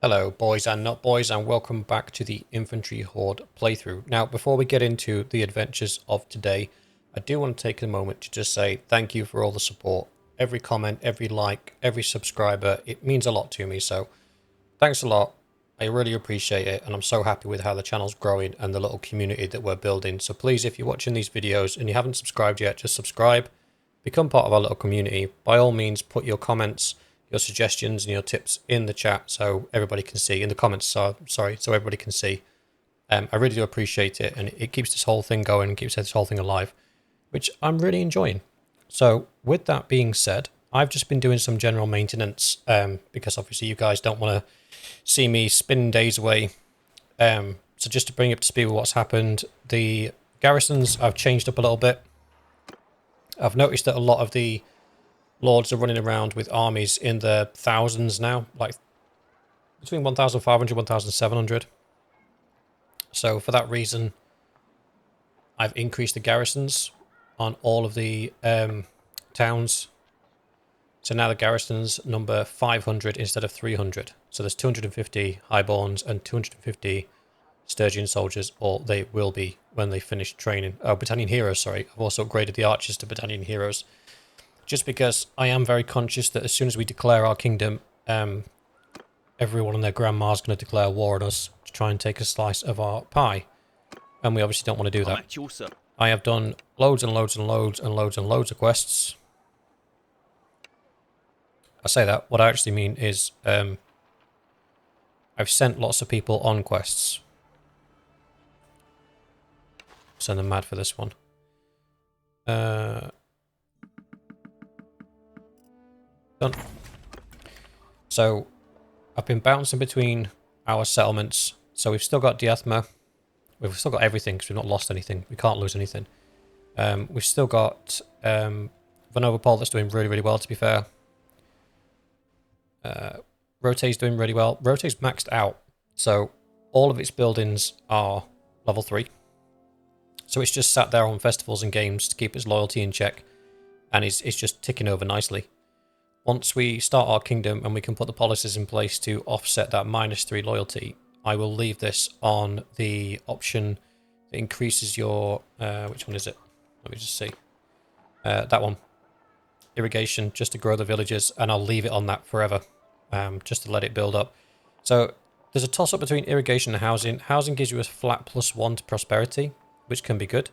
Hello boys and not boys, and welcome back to the Infantry Horde playthrough. Now before we get into the adventures of today, I do want to take a moment to just say thank you for all the support. Every comment, every like, every subscriber, it means a lot to me, so thanks a lot. I really appreciate it, and I'm so happy with how the channel's growing and the little community that we're building. So please, if you're watching these videos and you haven't subscribed yet, just subscribe. Become part of our little community. By all means, put your comments, your suggestions and your tips in the chat so everybody can see. In the comments, so everybody can see. I really do appreciate it, and it keeps this whole thing going and keeps this whole thing alive, which I'm really enjoying. So with that being said, I've just been doing some general maintenance because obviously you guys don't want to see me spinning days away. So just to bring you up to speed with what's happened, the garrisons I've changed up a little bit. I've noticed that a lot of the lords are running around with armies in the thousands now, like between 1,500 and 1,700. So for that reason, I've increased the garrisons on all of the towns. So now the garrisons number 500 instead of 300. So there's 250 highborns and 250 Sturgian soldiers, or they will be when they finish training. Oh, battalion heroes, sorry. I've also upgraded the archers to battalion heroes. Just because I am very conscious that as soon as we declare our kingdom, everyone and their grandma is going to declare war on us to try and take a slice of our pie. And we obviously don't want to do that. I have done loads and loads and loads and loads and loads of quests. I say that, what I actually mean is I've sent lots of people on quests. Send them mad for this one. Done. So I've been bouncing between our settlements. So we've still got Diathma. We've still got everything because we've not lost anything. We can't lose anything. We've still got Vanovopol that's doing really, really well, to be fair. Rote's doing really well. Rote's maxed out. So all of its buildings are level 3. So it's just sat there on festivals and games to keep its loyalty in check. And it's just ticking over nicely. Once we start our kingdom and we can put the policies in place to offset that -3 loyalty, I will leave this on the option that increases your... which one is it? Let me just see. That one. Irrigation, just to grow the villages, and I'll leave it on that forever, just to let it build up. So there's a toss-up between irrigation and housing. Housing gives you a flat +1 to prosperity, which can be good.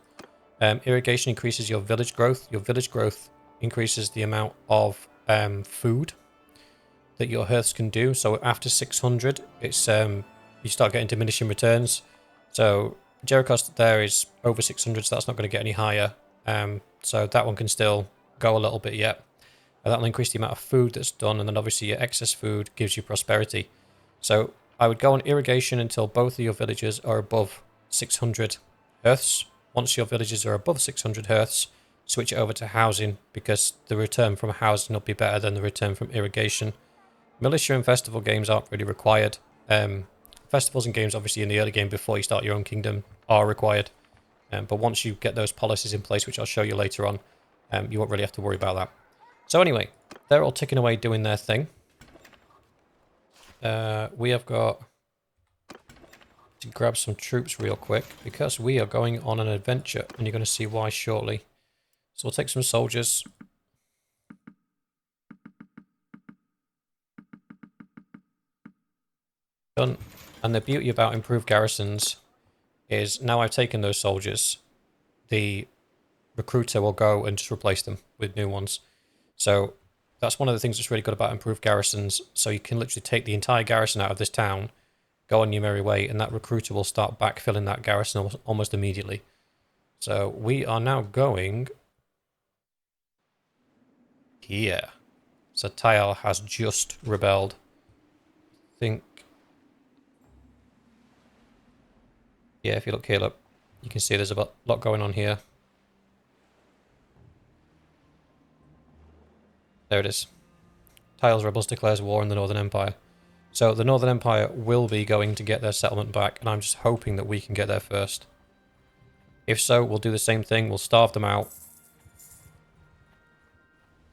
Irrigation increases your village growth. Your village growth increases the amount of food that your hearths can do. So after 600, it's you start getting diminishing returns. So Jericho's there is over 600, so that's not going to get any higher. So that one can still go a little bit yet. And that'll increase the amount of food that's done, and then obviously your excess food gives you prosperity. So I would go on irrigation until both of your villages are above 600 hearths. Once your villages are above 600 hearths, switch it over to housing, because the return from housing will be better than the return from irrigation. Militia and festival games aren't really required. Festivals and games, obviously, in the early game before you start your own kingdom, are required. But once you get those policies in place, which I'll show you later on, you won't really have to worry about that. So anyway, they're all ticking away doing their thing. We have got to grab some troops real quick, because we are going on an adventure, and you're going to see why shortly. So we'll take some soldiers. Done. And the beauty about improved garrisons is now I've taken those soldiers, the recruiter will go and just replace them with new ones. So that's one of the things that's really good about improved garrisons. So you can literally take the entire garrison out of this town, go on your merry way, and that recruiter will start backfilling that garrison almost immediately. So we are now going here. So Tyal has just rebelled. I think... yeah, if you look here, look, you can see there's a lot going on here. There it is. Tyal's rebels declares war on the Northern Empire. So the Northern Empire will be going to get their settlement back, and I'm just hoping that we can get there first. If so, we'll do the same thing. We'll starve them out.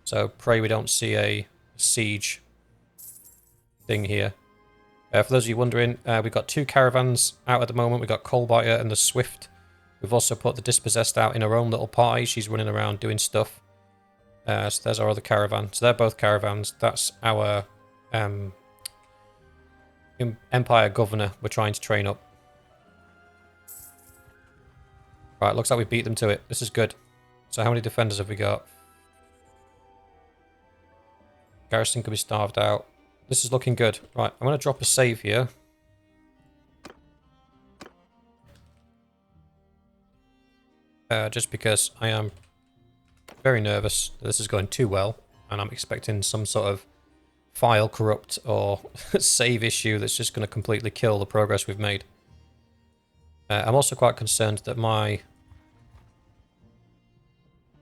So pray we don't see a siege thing here. For those of you wondering, we've got 2 caravans out at the moment. We've got Coalbiter and the Swift. We've also put the Dispossessed out in her own little party. She's running around doing stuff. So there's our other caravan. So they're both caravans. That's our Empire Governor we're trying to train up. Right, looks like we beat them to it. This is good. So how many defenders have we got? Garrison could be starved out. This is looking good. Right, I'm going to drop a save here. Just because I am very nervous that this is going too well. And I'm expecting some sort of file corrupt or save issue that's just going to completely kill the progress we've made. I'm also quite concerned that my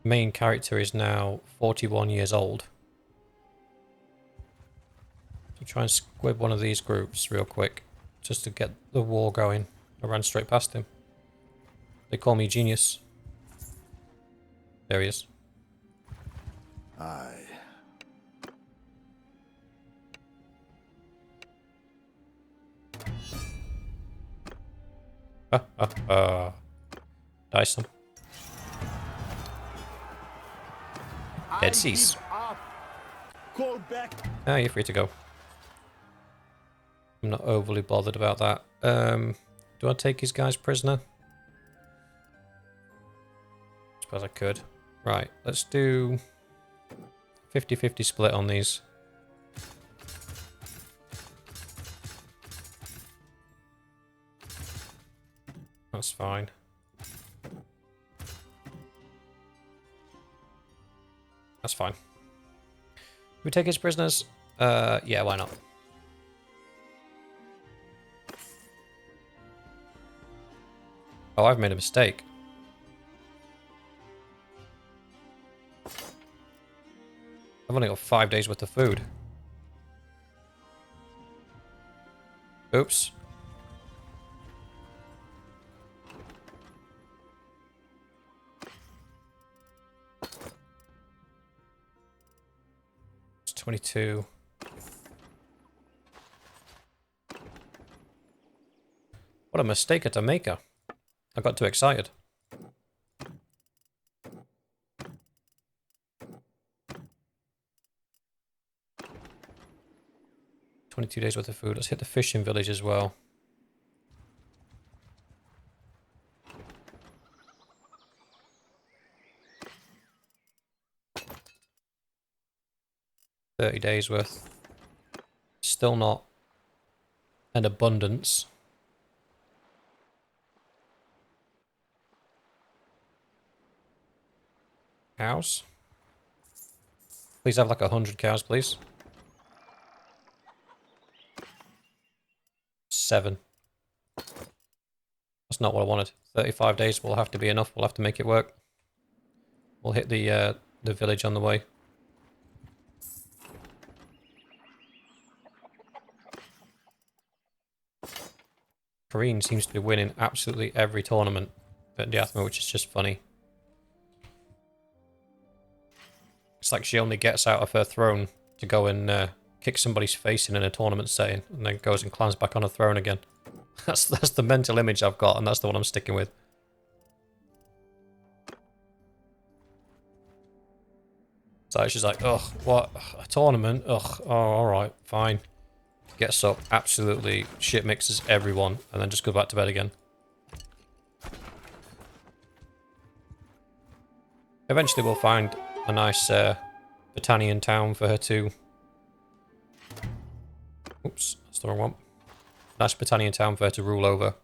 main character is now 41 years old. So try and squib one of these groups real quick just to get the war going. I ran straight past him. They call me genius. There he is. Aye. Dice them. Dead seas. Ah, you're free to go. I'm not overly bothered about that. Do I take his guys prisoner? Suppose I could. Right, let's do 50-50 split on these. That's fine. That's fine. We take his prisoners? Yeah, why not? Oh, I've made a mistake. I've only got 5 days worth of food. Oops. It's 22. What a mistake at a maker. I got too excited. $22 worth of food. Let's hit the fishing village as well. $30 worth. Still not an abundance. Cows? Please have like 100 cows, please. 7. That's not what I wanted. 35 days will have to be enough. We'll have to make it work. We'll hit the village on the way. Kareen seems to be winning absolutely every tournament at Diathma, which is just funny. It's like she only gets out of her throne to go and kick somebody's face in a tournament setting, and then goes and climbs back on her throne again. That's the mental image I've got, and that's the one I'm sticking with. So she's like, ugh, what? A tournament? Ugh, oh, alright, fine. Gets up, absolutely shit mixes everyone, and then just goes back to bed again. Eventually we'll find a nice Britannian town for her to... Oops, that's the wrong one. Nice Britannian town for her to rule over.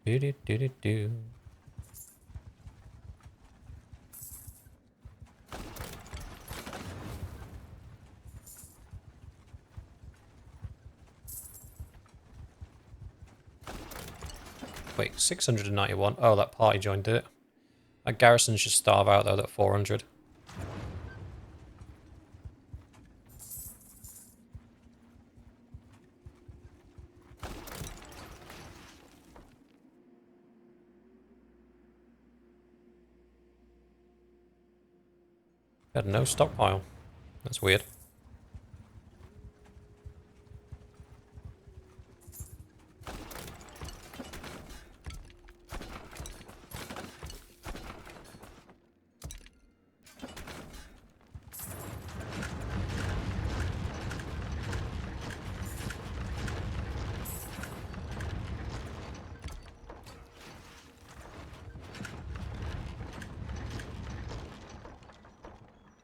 Do-do-do-do-do. Wait, 691. Oh, that party joined, did it? That garrison should starve out, though, that 400. Had no stockpile. That's weird.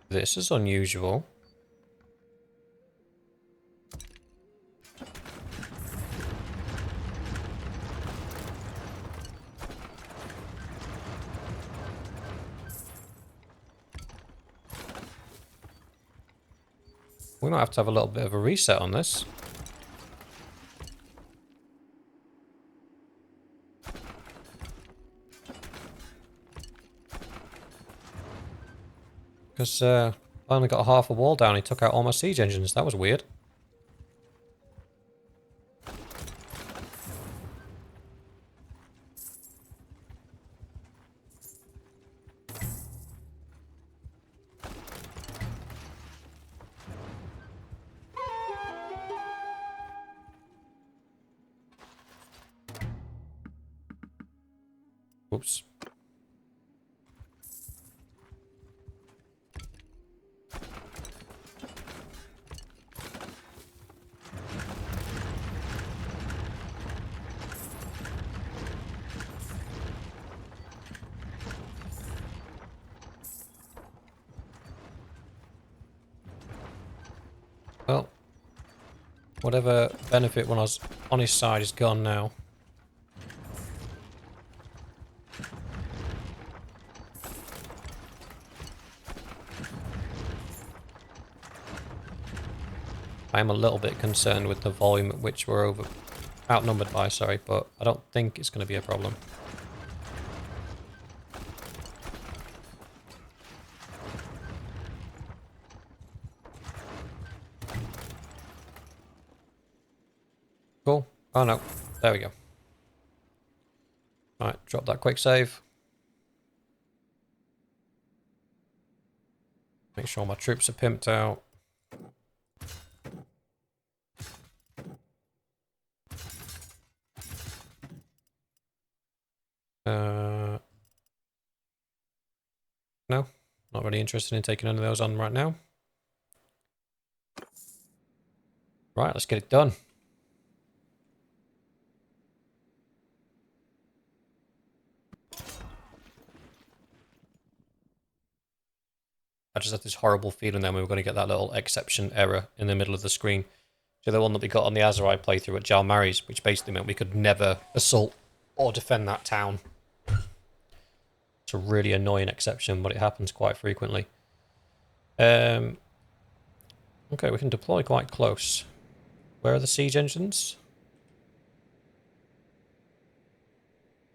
This is unusual. We might have to have a little bit of a reset on this. Because I only got half a wall down. He took out all my siege engines. That was weird. Oops. Well, whatever benefit when I was on his side is gone now. I am a little bit concerned with the volume at which we're outnumbered by, sorry, but I don't think it's going to be a problem. Cool. Oh no, there we go. Alright, drop that quick save. Make sure my troops are pimped out. No, not really interested in taking any of those on right now. Right, let's get it done. I just had this horrible feeling then we were going to get that little exception error in the middle of the screen. So the one that we got on the Azerite playthrough at Jalmaris, which basically meant we could never assault or defend that town. It's a really annoying exception, but it happens quite frequently. Okay, we can deploy quite close. Where are the siege engines?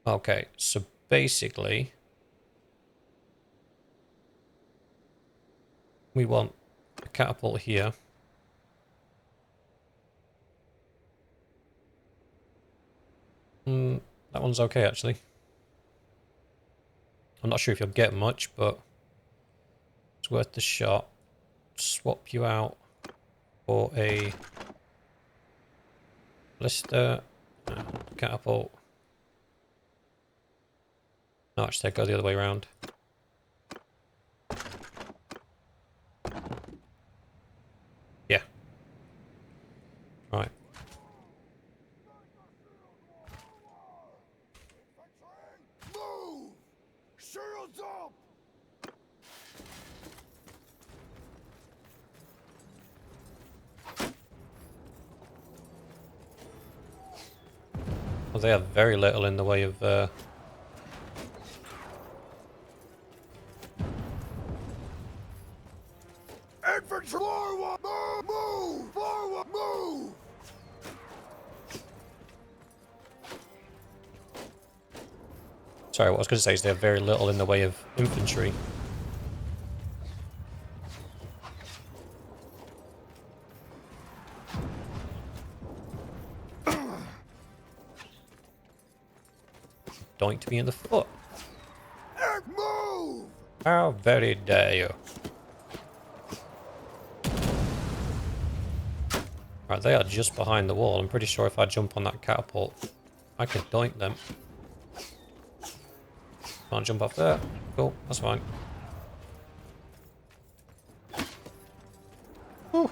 Okay, so basically we want a catapult here. That one's okay actually. I'm not sure if you'll get much, but it's worth the shot. Swap you out for a blister, catapult. No, actually, I go the other way around. Yeah. Right. Move! Shields up! Well, they have very little in the way of Infantry! Forward! Move! Move! Forward! Move! sorry, what I was going to say is they have very little in the way of infantry. Doinked me in the foot. Move! How very dare you. Right, they are just behind the wall. I'm pretty sure if I jump on that catapult, I could doink them. Can't jump off there. Cool, that's fine. Whew.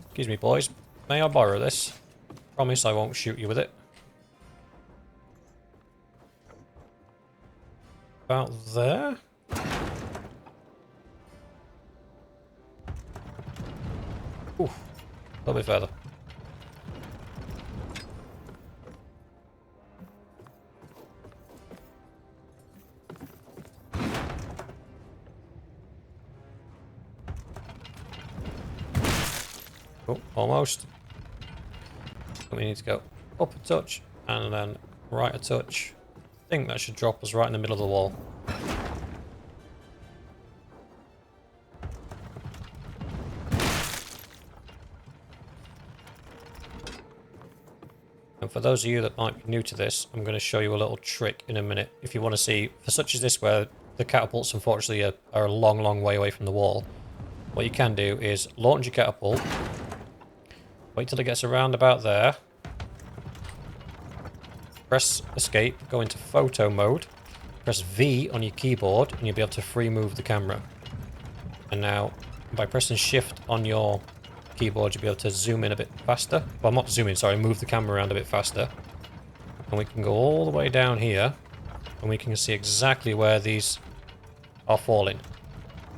Excuse me, boys. May I borrow this? Promise I won't shoot you with it. About there? Ooh, a little bit further. Oh, almost. We need to go up a touch and then right a touch. I think that should drop us right in the middle of the wall. And for those of you that might be new to this, I'm going to show you a little trick in a minute. If you want to see, for such as this where the catapults unfortunately are a long, long way away from the wall, what you can do is launch your catapult, wait till it gets around about there, press escape, go into photo mode, press V on your keyboard, and you'll be able to free move the camera. And now, by pressing shift on your keyboard, you'll be able to zoom in a bit faster. Well, not zoom in, sorry, move the camera around a bit faster. And we can go all the way down here, and we can see exactly where these are falling.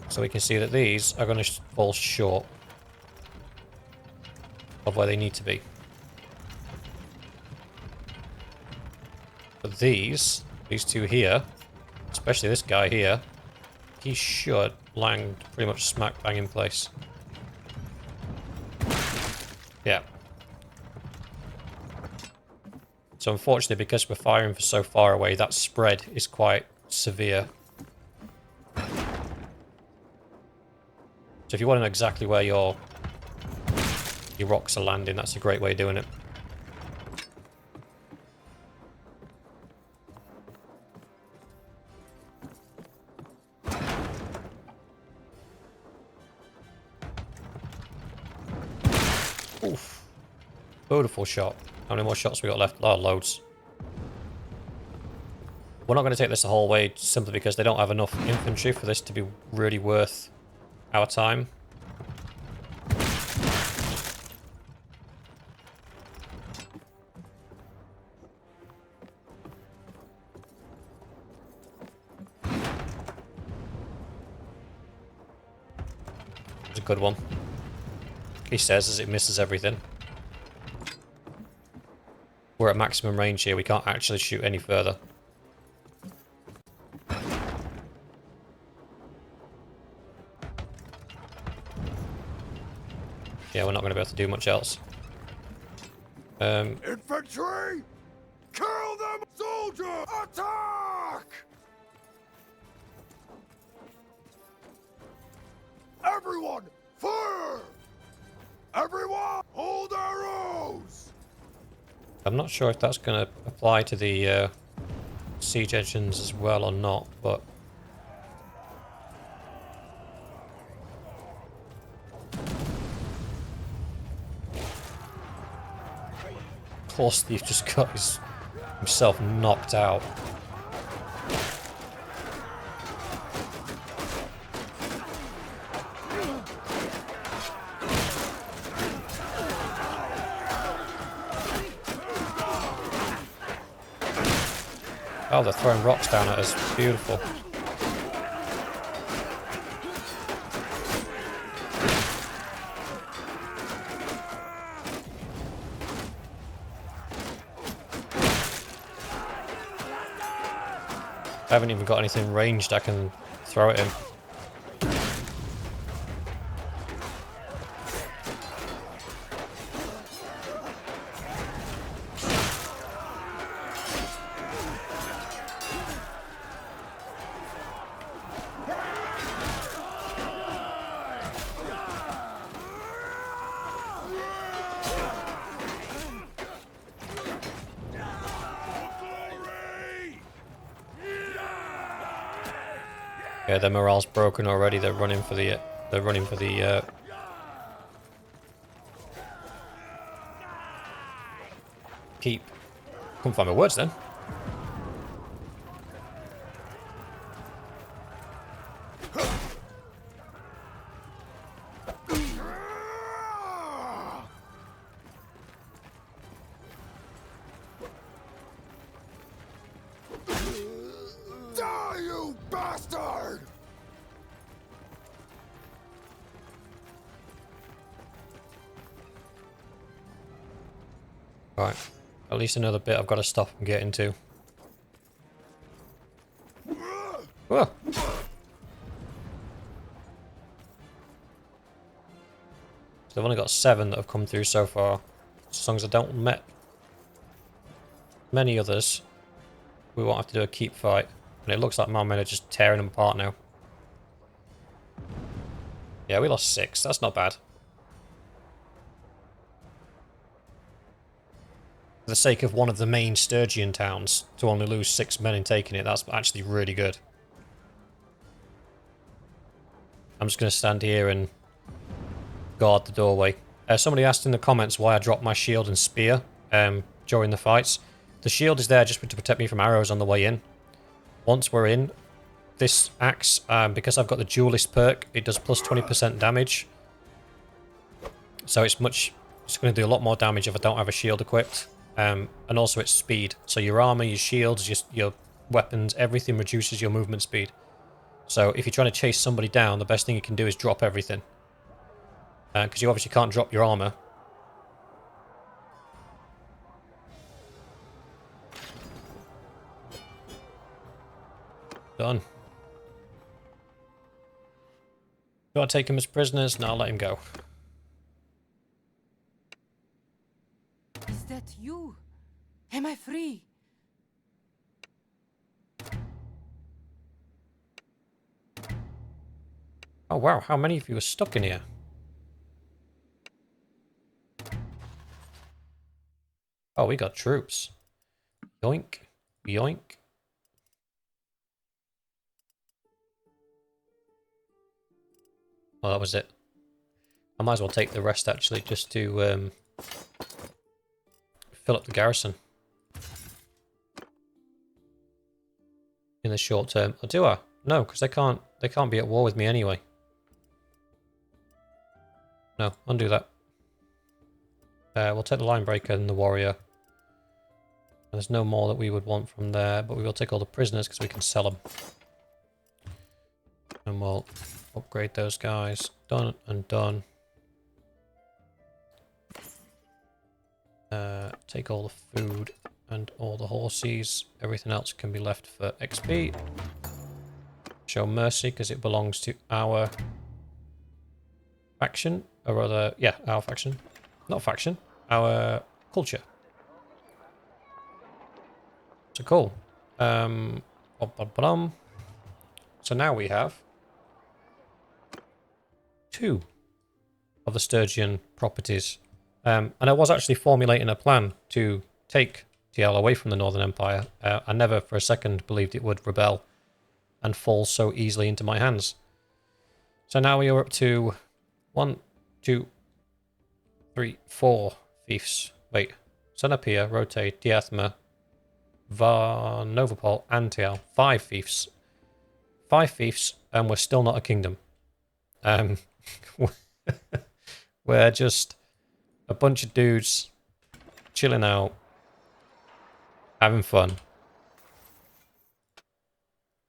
So we can see that these are going to fall short of where they need to be. But these two here, especially this guy here, he should land pretty much smack bang in place. Yeah. So unfortunately, because we're firing from so far away, that spread is quite severe. So if you want to know exactly where your rocks are landing, that's a great way of doing it. Oof. Beautiful shot. How many more shots we got left? Oh, loads. We're not going to take this the whole way simply because they don't have enough infantry for this to be really worth our time. It's a good one. He says as it misses everything. We're at maximum range here. We can't actually shoot any further. Yeah, we're not going to be able to do much else. Infantry! Kill them! Soldier! Attack! Everyone, fire! Everyone, hold arrows! I'm not sure if that's going to apply to the siege engines as well or not, but... Poor Steve just got himself knocked out. Oh, they're throwing rocks down at us. Beautiful. I haven't even got anything ranged I can throw at him. Yeah, their morale's broken already. They're running for the. They're running for the. Keep. Couldn't find my words then. Die, you bastard! Right. At least another bit I've got to stop and get into. Whoa. So they've only got 7 that have come through so far. As long as I don't met many others, we won't have to do a keep fight. And it looks like my men are just tearing them apart now. Yeah, we lost 6. That's not bad. For the sake of one of the main Sturgian towns, to only lose 6 men in taking it, that's actually really good. I'm just going to stand here and guard the doorway. Somebody asked in the comments why I dropped my shield and spear during the fights. The shield is there just to protect me from arrows on the way in. Once we're in, this axe, because I've got the duelist perk, it does plus 20% damage. So it's going to do a lot more damage if I don't have a shield equipped. And also it's speed. So your armor, your shields, your weapons, everything reduces your movement speed. So if you're trying to chase somebody down, the best thing you can do is drop everything. Because you obviously can't drop your armor. Done. Do I take him as prisoners? No, I'll let him go. Is that you? Am I free? Oh wow, how many of you are stuck in here? Oh, we got troops. Yoink. Yoink. Oh, that was it. I might as well take the rest, actually, just to fill up the garrison. In the short term. Or do I? No, because they can't be at war with me anyway. No, undo that. We'll take the line breaker and the warrior. There's no more that we would want from there, but we will take all the prisoners because we can sell them. And we'll upgrade those guys. Done and done. Take all the food and all the horses. Everything else can be left for XP. Show mercy because it belongs to our faction. Or rather, yeah, our faction. Not faction. Our culture. So cool. So now we have 2 of the Sturgian properties. And I was actually formulating a plan to take Tyal away from the Northern Empire. I never for a second believed it would rebel and fall so easily into my hands. So now we are up to 1, 2, 3, 4 fiefs. Wait. Senapia, Rotate, Diathma, Novopol, and Tyal. 5 fiefs. 5 fiefs, and we're still not a kingdom. We're just a bunch of dudes chilling out, having fun.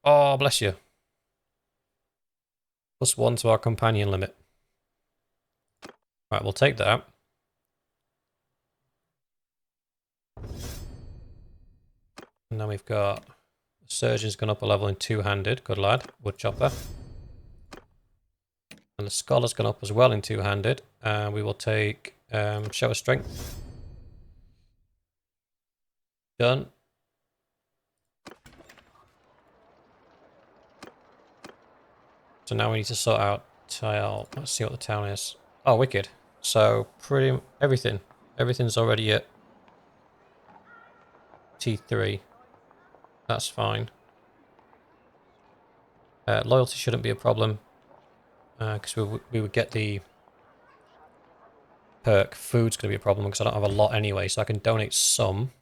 Oh, bless you. +1 to our companion limit. Right, we'll take that. And then we've got Surgeon's gone up a level in 2-handed. Good lad. Woodchopper. And the Scholar's gone up as well in 2-handed. And we will take Show of Strength. Done. So now we need to sort out Tyal. Let's see what the town is. Oh, wicked. So everything's already at T3. That's fine. Loyalty shouldn't be a problem, because we would get the perk. Food's going to be a problem because I don't have a lot anyway, so I can donate some.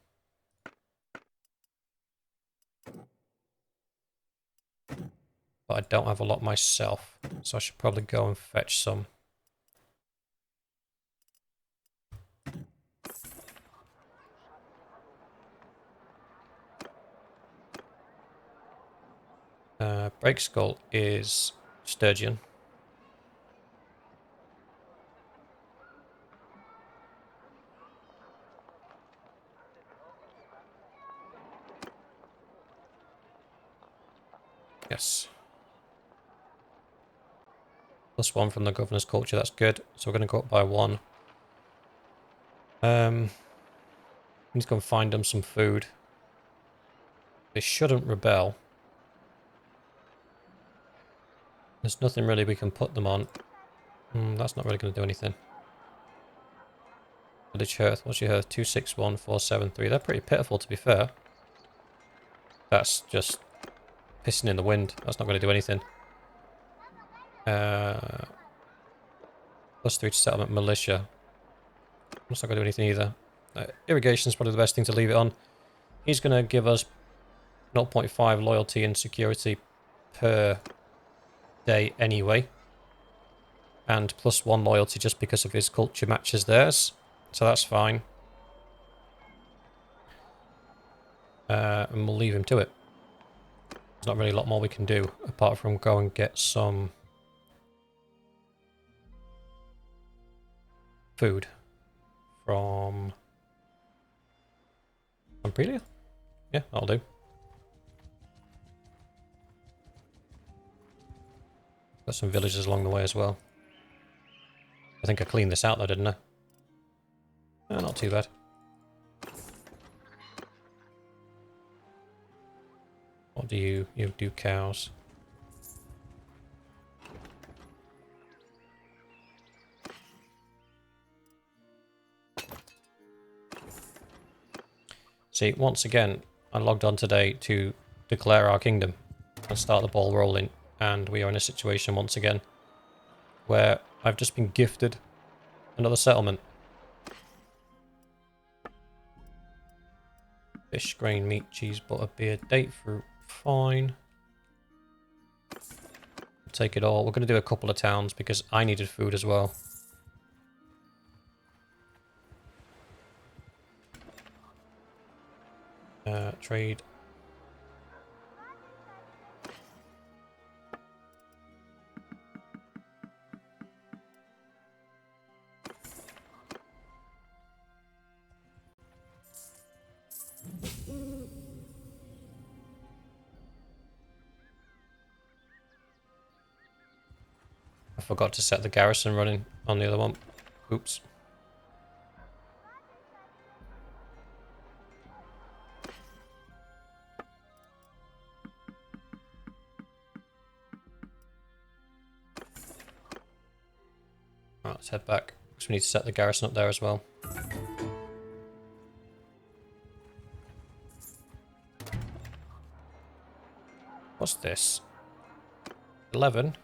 But I don't have a lot myself, so I should probably go and fetch some. Break Skull is Sturgeon. Yes. +1 from the Governor's Culture, that's good. So we're going to go up by 1. Need to go and find them some food. They shouldn't rebel. There's nothing really we can put them on. That's not really going to do anything. Village Hearth, what's your Hearth? 261473. They're pretty pitiful, to be fair. That's just pissing in the wind. That's not going to do anything. +3 to settlement militia. That's not going to do anything either. Irrigation is probably the best thing to leave it on. He's going to give us 0.5 loyalty and security per day anyway. And +1 loyalty just because of his culture matches theirs. So that's fine. And we'll leave him to it. There's not really a lot more we can do apart from go and get some food from Amprelia? Yeah, that'll do. Got some villages along the way as well. I think I cleaned this out though, didn't I? Not too bad. What do you do? Cows. See, once again, I logged on today to declare our kingdom and start the ball rolling, and we are in a situation once again where I've just been gifted another settlement. Fish, grain, meat, cheese, butter, beer, date fruit, fine. Take it all. We're going to do a couple of towns because I needed food as well. Trade. I forgot to set the garrison running on the other one. Oops. Right, let's head back. Because we need to set the garrison up there as well. What's this? 11.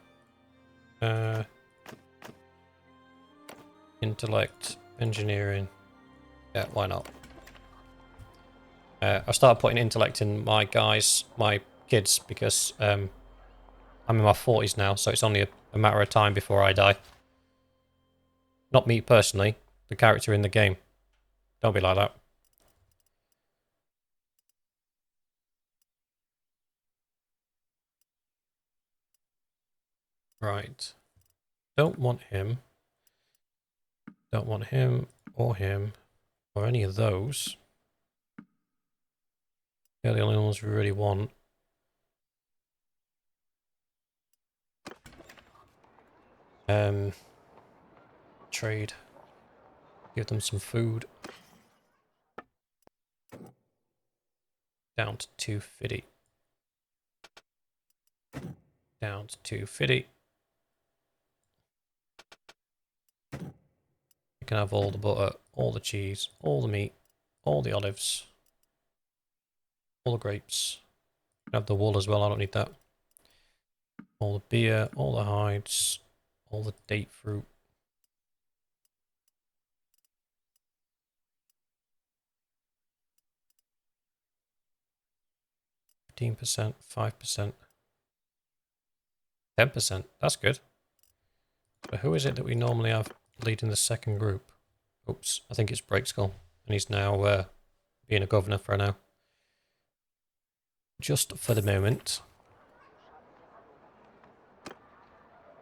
Intellect, engineering. Yeah, why not? I started putting intellect in my guys, my kids, because I'm in my 40s now, so it's only a matter of time before I die. Not me personally, the character in the game. Don't be like that. Right. Don't want him. Don't want him, or any of those. They're the only ones we really want. Trade. Give them some food. Down to 250. Down to 250. You can have all the butter, all the cheese, all the meat, all the olives, all the grapes. You can have the wool as well, I don't need that. All the beer, all the hides, all the date fruit. 15%, 5%, 10%. That's good. But who is it that we normally have leading the second group? Oops, I think it's Breakskull. And he's now being a governor for now. Just for the moment.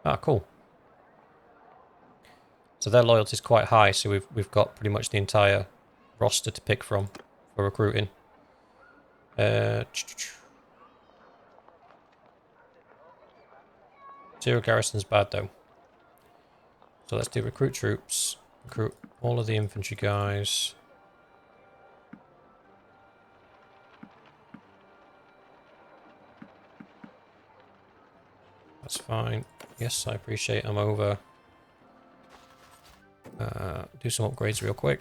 Ah, cool. So their loyalty is quite high, so we've got pretty much the entire roster to pick from for recruiting. Zero garrison's bad though. So let's do recruit troops, recruit all of the infantry guys. That's fine. Yes, I appreciate I'm over. Do some upgrades real quick.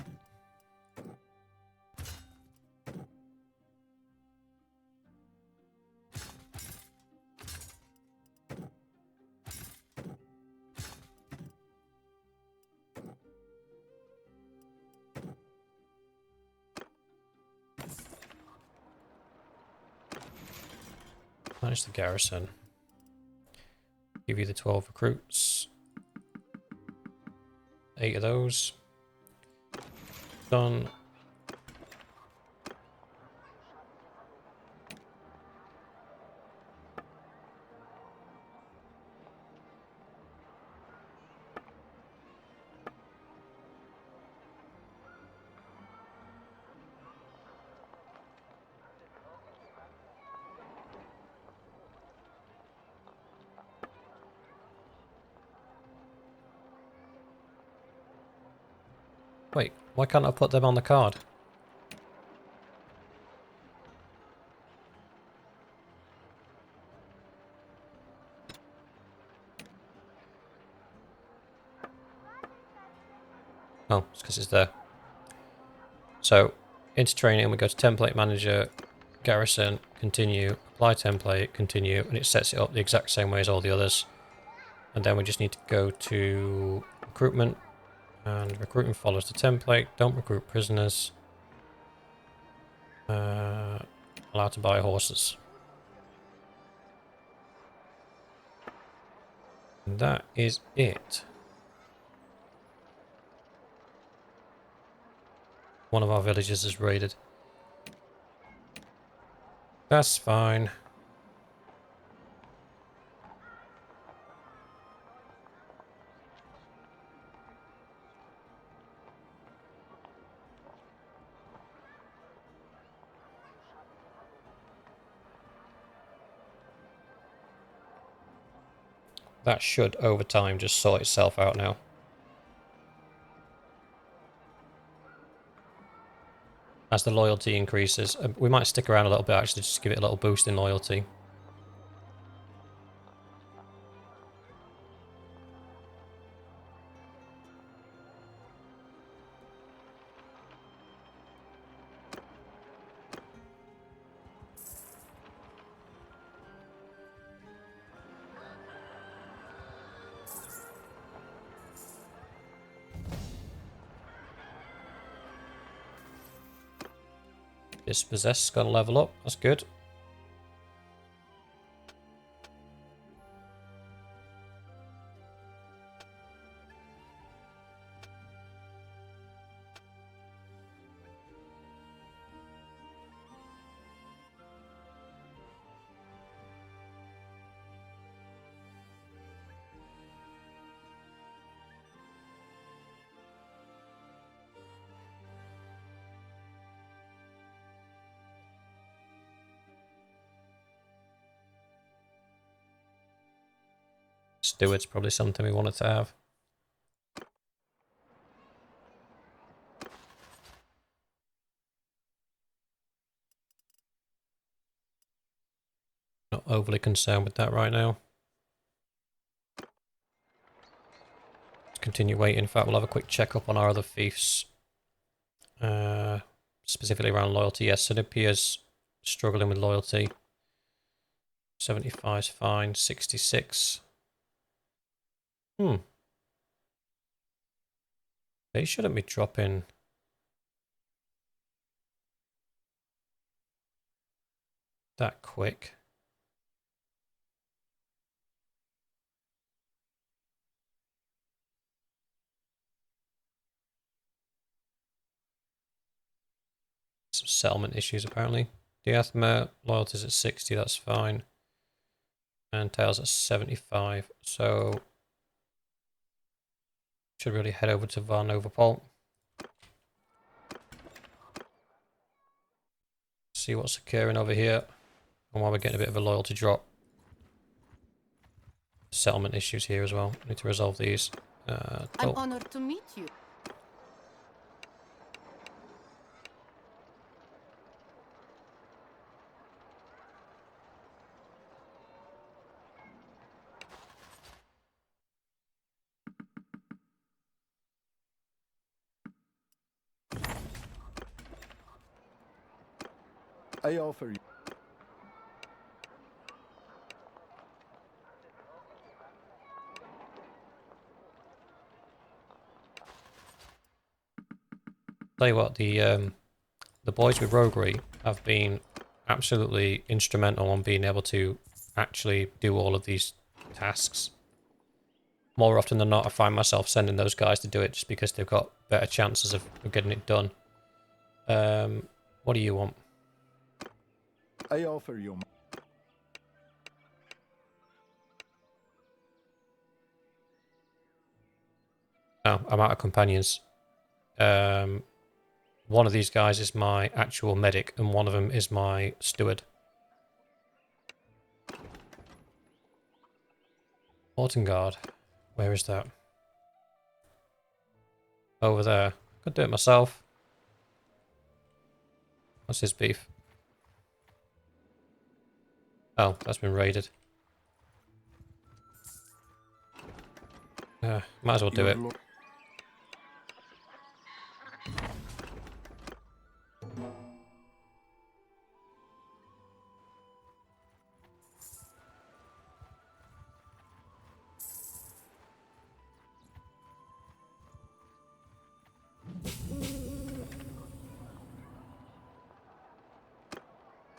Manage the garrison. Give you the 12 recruits. 8 of those. Done. Wait, why can't I put them on the card? Oh, it's because it's there. So, into training, we go to template manager, garrison, continue, apply template, continue, and it sets it up the exact same way as all the others. And then we just need to go to recruitment, and recruitment follows the template. Don't recruit prisoners. Allowed to buy horses. And that is it. One of our villages is raided. That's fine. That should, over time, just sort itself out now. As the loyalty increases. We might stick around a little bit, actually, just to give it a little boost in loyalty. Dispossessed, got to level up. That's good. Steward's probably something we wanted to have. Not overly concerned with that right now. Let's continue waiting. In fact, we'll have a quick check up on our other fiefs. Specifically around loyalty. Yes, Sinopia's struggling with loyalty. 75 is fine. 66. They shouldn't be dropping that quick. Some settlement issues apparently. Diathma loyalty's at 60, that's fine. And Tyal's at 75, so should really head over to Varnovopol. See what's occurring over here and why we're getting a bit of a loyalty drop. Settlement issues here as well. Need to resolve these. I'm honored to meet you. I offer you. Tell you what, the boys with roguery have been absolutely instrumental on being able to actually do all of these tasks. More often than not, I find myself sending those guys to do it just because they've got better chances of getting it done. What do you want? I offer you. Oh, I'm out of companions. One of these guys is my actual medic, and one of them is my steward. Ortengard. Where is that? Over there. Could do it myself. What's his beef? Oh, that's been raided. Might as well do it.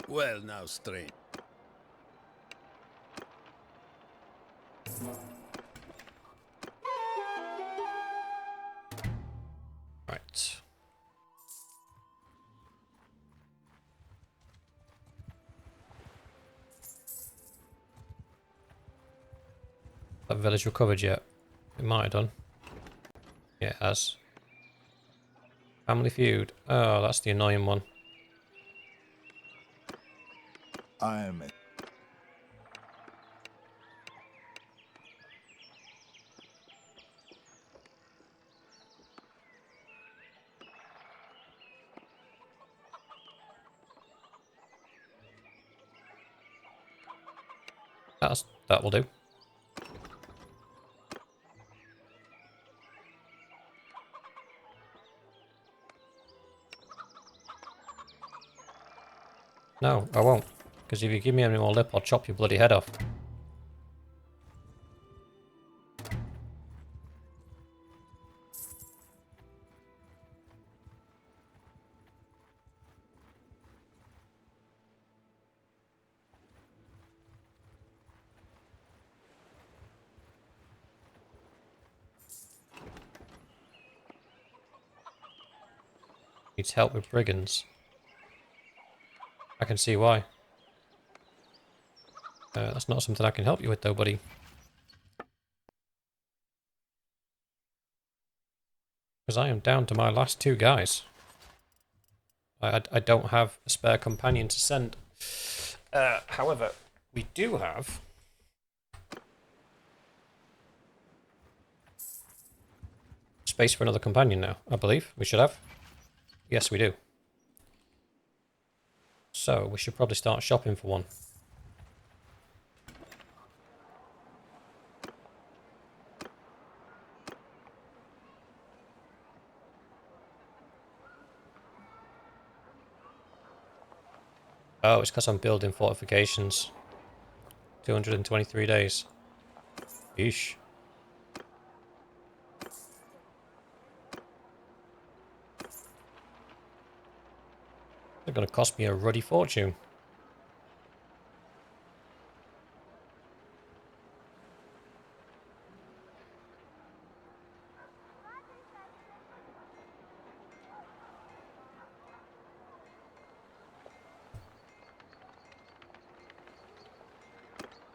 Well, now, strange. Right. That village recovered yet? It might have done. Yeah, it has. Family feud. Oh, that's the annoying one. I am it. That will do. No, I won't. Because if you give me any more lip, I'll chop your bloody head off. Needs help with brigands. I can see why. That's not something I can help you with though, buddy. Because I am down to my last two guys. I don't have a spare companion to send. However, we do have... space for another companion now, I believe. We should have. Yes, we do. So, we should probably start shopping for one. Oh, it's because I'm building fortifications. 223 days. Yeesh. They're going to cost me a ruddy fortune.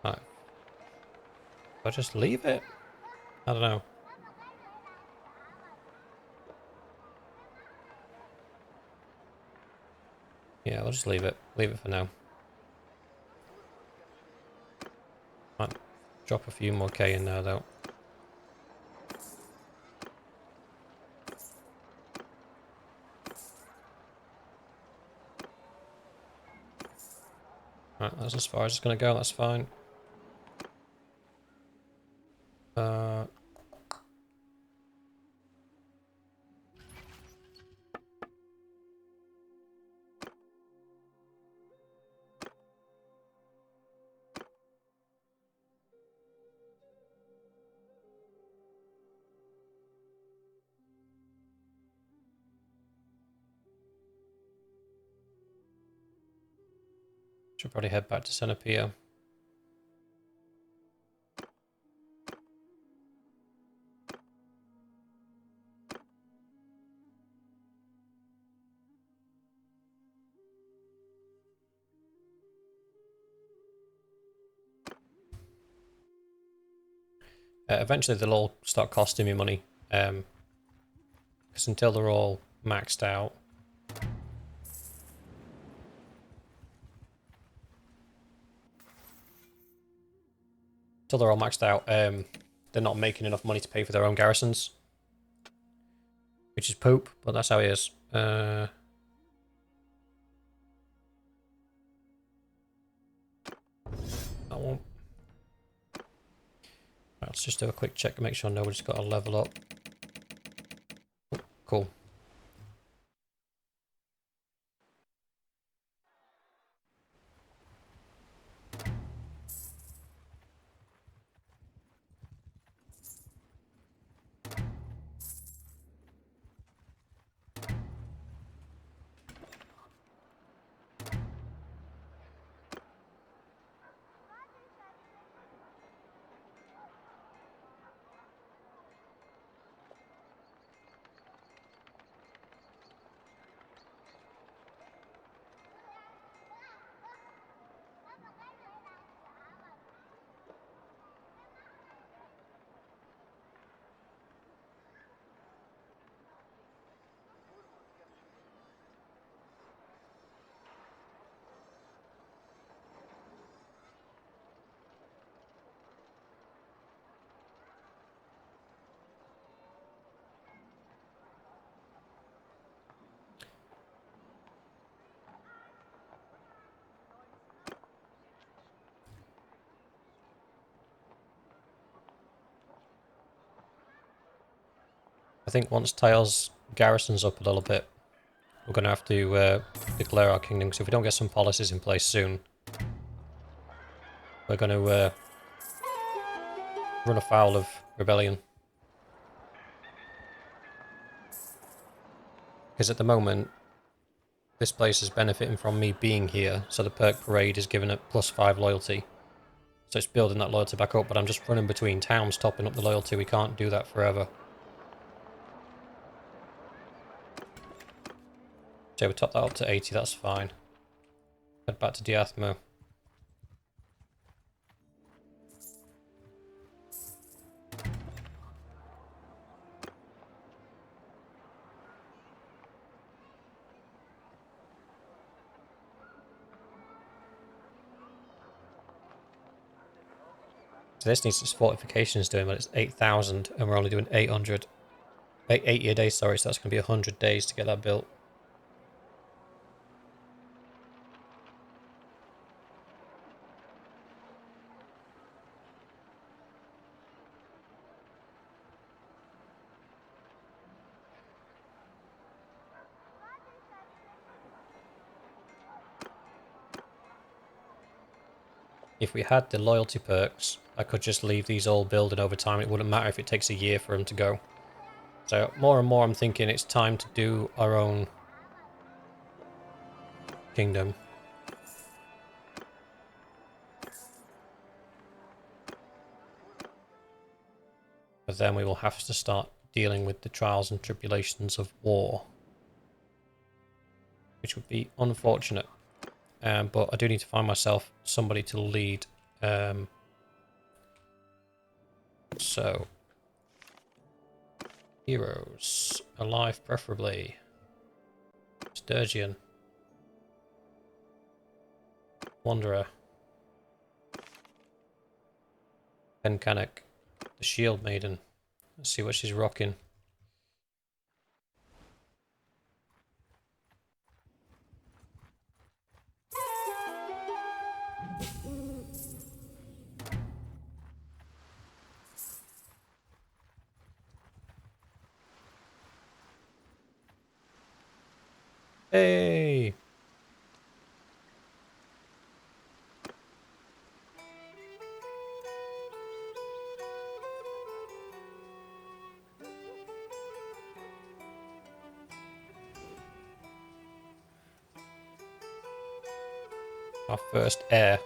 Right. I'll just leave it. I don't know. Yeah, I'll just leave it. Leave it for now. Might drop a few more K in there though. Right, that's as far as it's gonna go, that's fine. Should probably head back to Senapia. Eventually they'll all start costing me money. Because until they're all maxed out. Until they're all maxed out, they're not making enough money to pay for their own garrisons. Which is poop, but that's how it is. I won't. Right, let's just do a quick check to make sure nobody's got a level up. Oh, cool. I think once Tyal's garrison's up a little bit, we're going to have to declare our kingdom, because if we don't get some policies in place soon, we're going to run afoul of rebellion. Because at the moment, this place is benefiting from me being here, so the perk parade is giving it +5 loyalty. So it's building that loyalty back up, but I'm just running between towns, topping up the loyalty. We can't do that forever. So we top that up to 80, that's fine. Head back to Diathmo. So this needs its fortifications doing, but it's 8,000 and we're only doing 800. 80 a day, sorry, so that's going to be 100 days to get that built. if we had the loyalty perks, I could just leave these all building over time. It wouldn't matter if it takes a year for them to go. So more and more I'm thinking it's time to do our own kingdom. But then we will have to start dealing with the trials and tribulations of war, which would be unfortunate. But I do need to find myself somebody to lead. So, heroes, alive preferably. Sturgeon, Wanderer, Pencannock, the Shield Maiden. Let's see what she's rocking. Hey! Our first heir.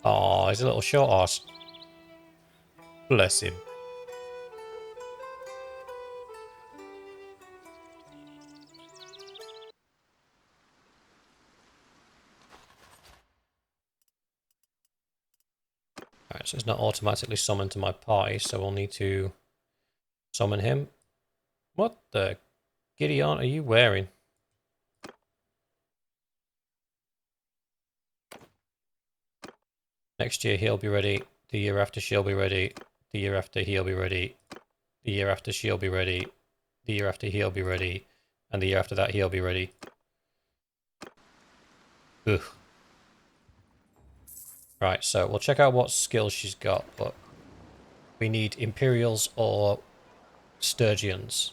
Oh, he's a little short ass. Bless him. Alright, so it's not automatically summoned to my party, so we'll need to summon him. What the giddy aunt are you wearing? Next year he'll be ready. The year after she'll be ready. The year after he'll be ready. The year after she'll be ready. The year after he'll be ready. And the year after that he'll be ready. Ugh. Right, so we'll check out what skills she's got, but we need Imperials or Sturgians.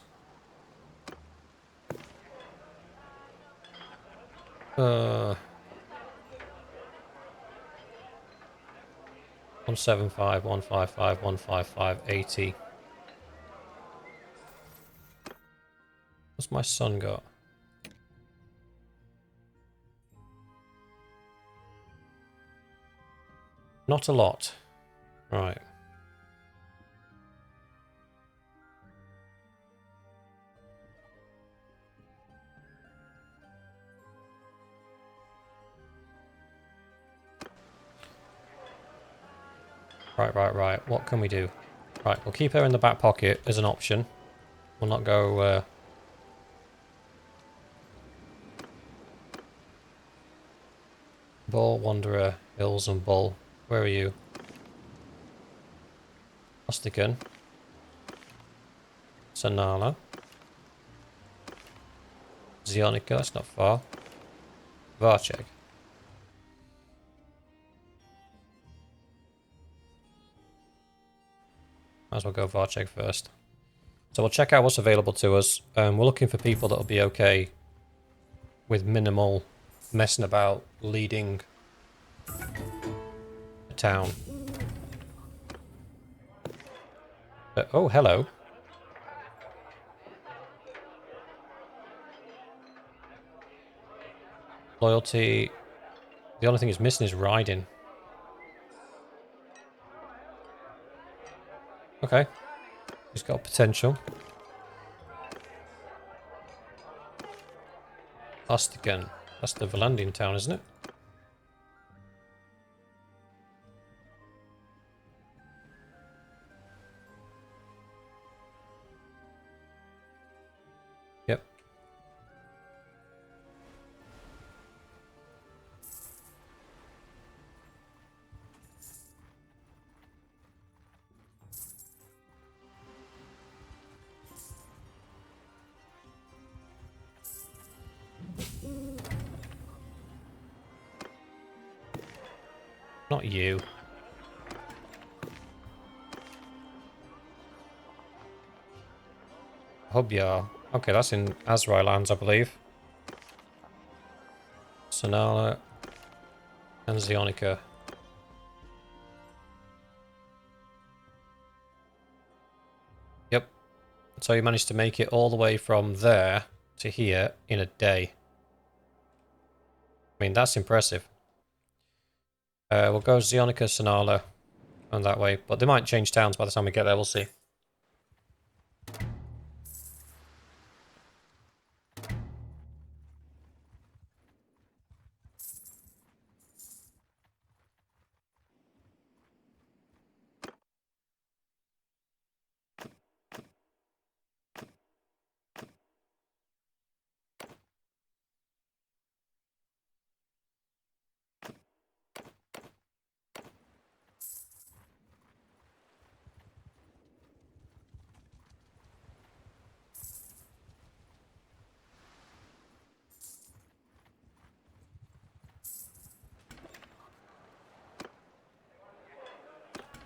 175, 155, 155, 80. What's my son got? Not a lot. Right. Right. What can we do? Right, we'll keep her in the back pocket as an option. We'll not go... Bull, Wanderer, Hills and Bull. Where are you? Ostican. Sanala. Zionica, that's not far. Varcheg. Might as well go Varcheg first. So we'll check out what's available to us. We're looking for people that'll be okay with minimal messing about leading a town. Oh, hello. Loyalty. The only thing he's missing is riding. Okay. He's got potential. Ostican. That's the Valandian town, isn't it? Yep. Not you. Hubyar. Okay, that's in Azrai lands, I believe. Sonala and Zionica. Yep. So you managed to make it all the way from there to here in a day. I mean, that's impressive. We'll go Zionica, Sonala, and that way. But they might change towns by the time we get there, we'll see.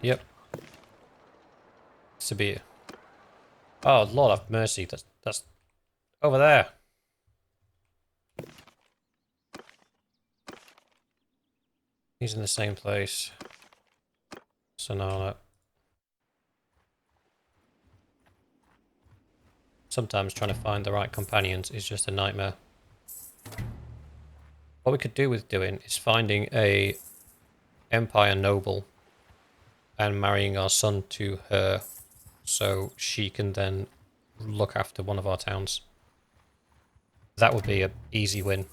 Yep. Sabir. Oh, Lord have mercy. That's over there. He's in the same place. Sonala. Sometimes trying to find the right companions is just a nightmare. What we could do with doing is finding a Empire noble and marrying our son to her so she can then look after one of our towns. That would be an easy win.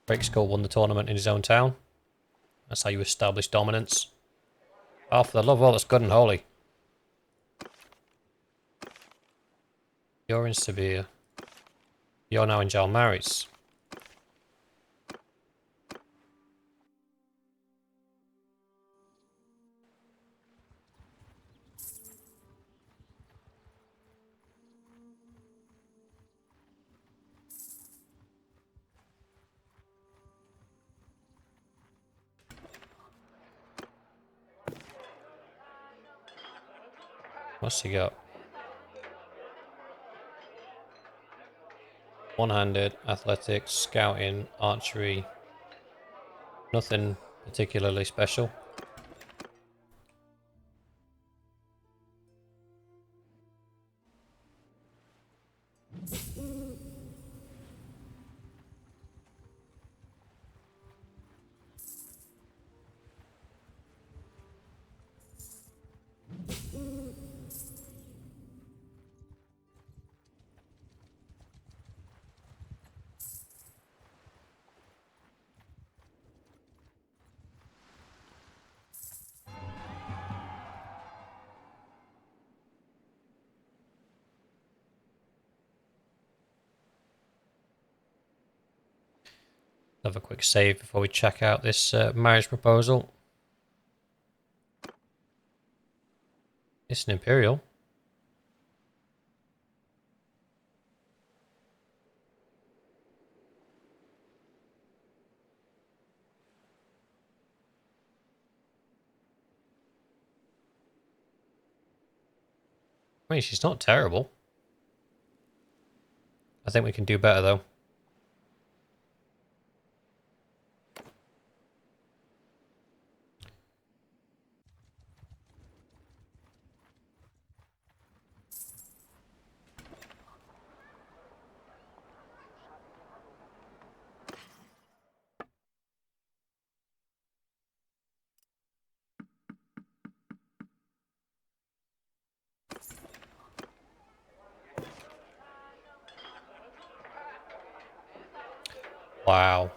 Breakskull won the tournament in his own town. That's how you establish dominance. Oh, for the love of all that's good and holy. You're in Sibir. You're now in Jalmaris. What's he got? One-handed, athletics, scouting, archery. Nothing particularly special. Have a quick save before we check out this marriage proposal. It's an Imperial. I mean, she's not terrible. I think we can do better, though. Wow.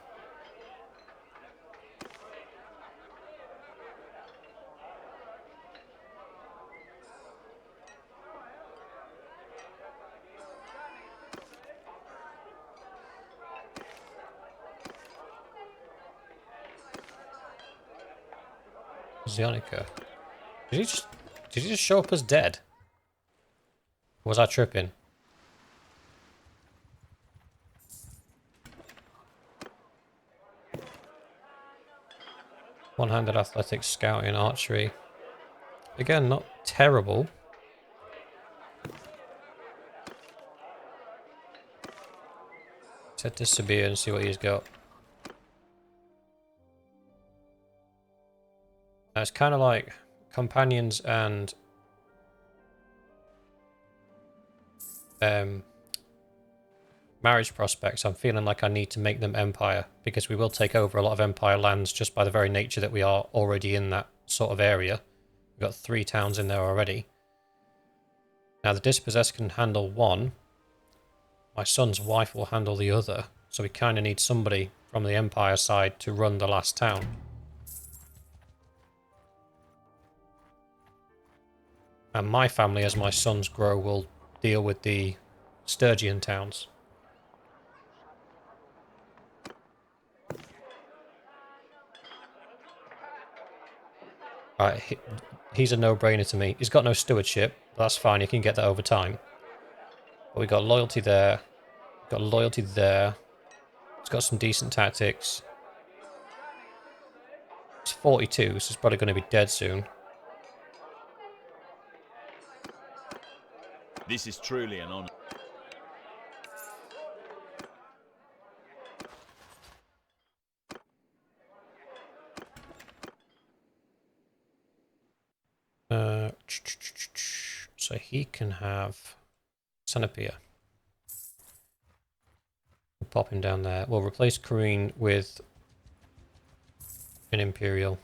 Zionica. Did he just show up as dead? Or was I tripping? One-handed athletics, scouting, archery. again, not terrible. Let's head to Sabir and see what he's got. It's kind of like companions and marriage prospects. I'm feeling like I need to make them empire, because we will take over a lot of empire lands just by the very nature that we are already in that sort of area. We've got 3 towns in there already. Now the dispossessed can handle one. My son's wife will handle the other. So we kind of need somebody from the empire side to run the last town. And my family, as my sons grow, will deal with the Sturgian towns. Right, he's a no-brainer to me. He's got no stewardship, but that's fine. You can get that over time. But we got loyalty there. Got loyalty there. It's got some decent tactics. It's 42, so it's probably going to be dead soon. This is truly an honor. So he can have Senapia. We'll pop him down there. We'll replace Kareen with an Imperial.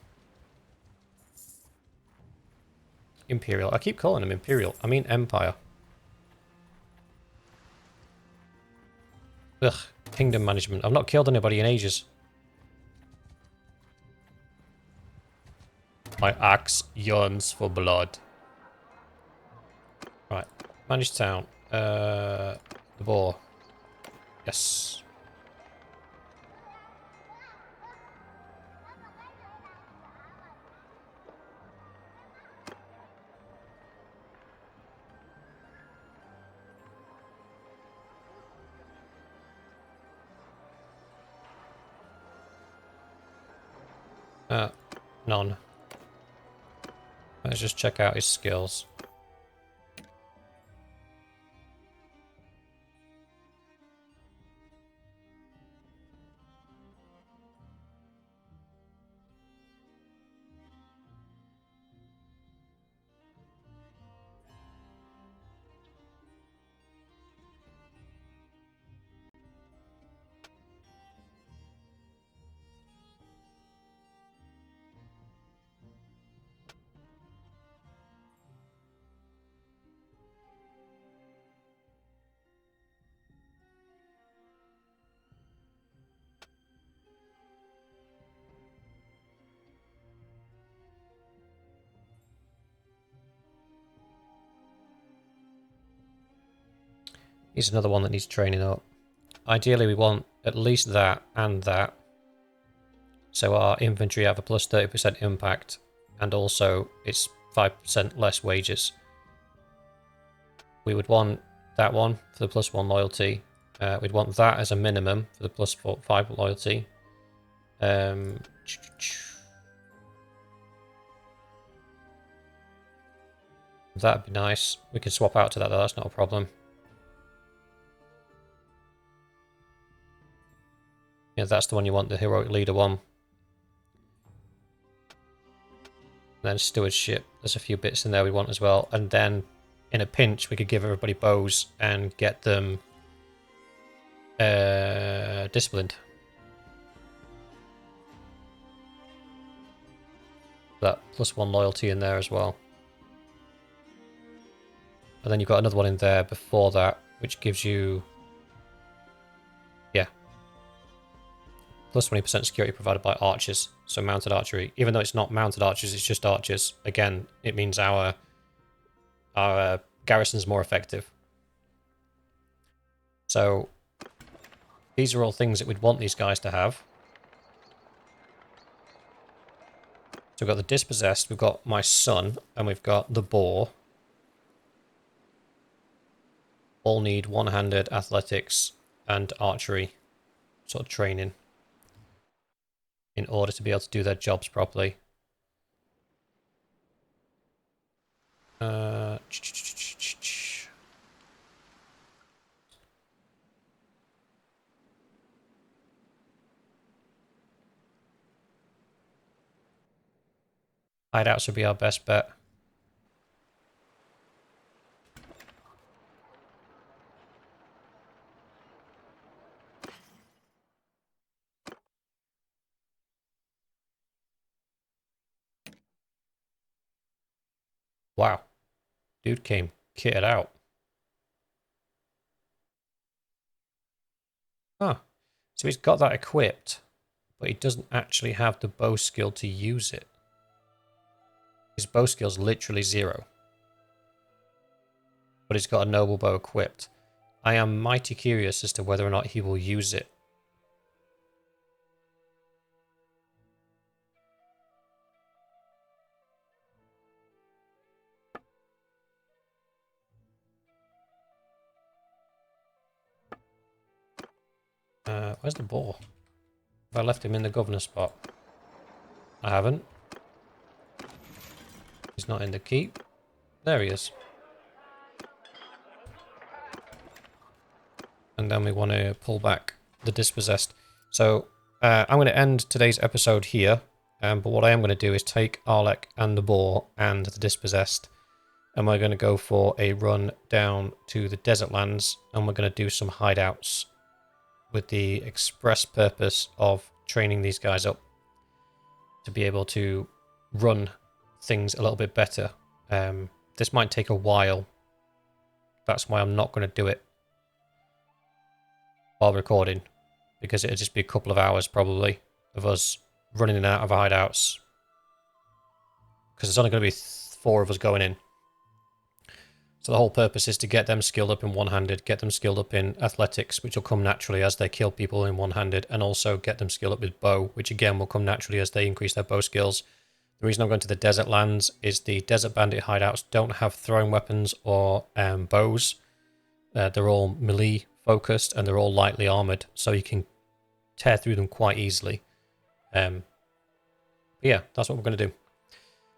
Imperial. I keep calling him Imperial. I mean Empire. Ugh. Kingdom management. I've not killed anybody in ages. My axe yearns for blood. Right. Manage town. The boar. Yes. None. Let's just check out his skills. He's another one that needs training up. Ideally, we want at least that and that. So our infantry have a plus 30% impact, and also it's 5% less wages. We would want that one for the plus 1 loyalty. We'd want that as a minimum for the plus 5 loyalty. That'd be nice. We can swap out to that though, that's not a problem. Yeah, that's the one you want, the heroic leader one. And then stewardship, there's a few bits in there we want as well. And then in a pinch, we could give everybody bows and get them disciplined. That plus 1 loyalty in there as well. And then you've got another one in there before that, which gives you, yeah, plus 20% security provided by archers, so mounted archery. Even though it's not mounted archers, it's just archers. Again, it means our garrison's more effective. So these are all things that we'd want these guys to have. So we've got the dispossessed, we've got my son, and we've got the boar. All need one-handed athletics and archery sort of training in order to be able to do their jobs properly. Uh, Hideouts would be our best bet. Wow. Dude came kitted out. Huh. So he's got that equipped, but he doesn't actually have the bow skill to use it. His bow skill's literally 0. But he's got a noble bow equipped. I am mighty curious as to whether or not he will use it. Where's the boar? Have I left him in the governor spot? I haven't. He's not in the keep. There he is. And then we want to pull back the dispossessed. So I'm going to end today's episode here. But what I am going to do is take Arlek and the boar and the dispossessed, and we're going to go for a run down to the desert lands, and we're going to do some hideouts with the express purpose of training these guys up to be able to run things a little bit better. This might take a while. That's why I'm not going to do it while recording, because it'll just be a couple of hours probably of us running in and out of hideouts, because there's only going to be 4 of us going in. So the whole purpose is to get them skilled up in one-handed, get them skilled up in athletics, which will come naturally as they kill people in one-handed, and also get them skilled up with bow, which again will come naturally as they increase their bow skills. The reason I'm going to the desert lands is the desert bandit hideouts don't have throwing weapons or bows. They're all melee focused and they're all lightly armored, so you can tear through them quite easily. Yeah, that's what we're going to do.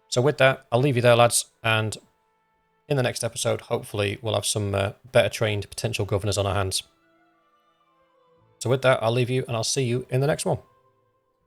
So with that, I'll leave you there, lads, and in the next episode, hopefully, we'll have some better trained potential governors on our hands. So with that, I'll leave you, and I'll see you in the next one.